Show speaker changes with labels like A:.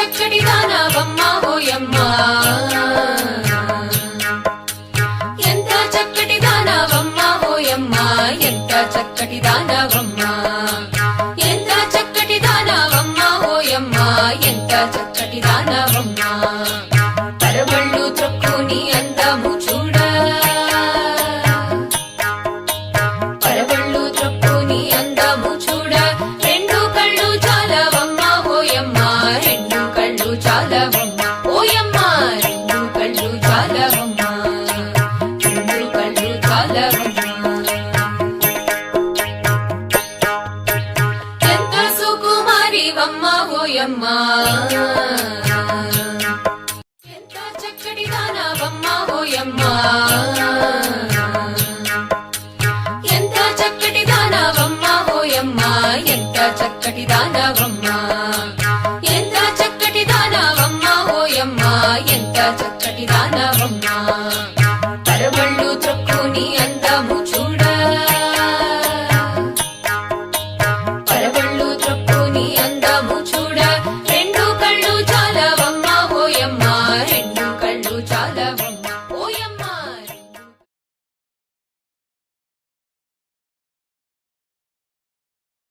A: చక్కటి దానవమ్మ ఓయమ్మ ఎంత చక్కటి దానవమ్మ ఓయమ్మ ఎంత చక్కటి దానవమ్మ ఎంత చక్కటి దానవమ్మ ఓయమ్మ ఎంత చక్కటి దానవమ్మ పరవళ్ళు త్రొక్కుని అందము చూడ పరవళ్ళు త్రొక్కుని అందము చూడ రెండు కళ్ళు చాలవమ్మ ఓయమ్మ రెండు కళ్ళు చాలవమ్మ ఓయమ్మ రెండు కళ్ళు చాలవమ్మ రెండు కళ్ళు చాలవమ్మ ఎంత సుకుమారివమ్మ ఓయమ్మ ఎంత చక్కటి దానవమ్మ ఓయమ్మ ఎంత చక్కటి దానవమ్మ ఓయమ్మ ఎంత చక్కటి దానవమ్మ ఎంత చక్కటి దానవమ్మ ఓయమ్మ ఎంత చక్కటి దానవమ్మ పరవళ్ళు త్రొక్కుని అందము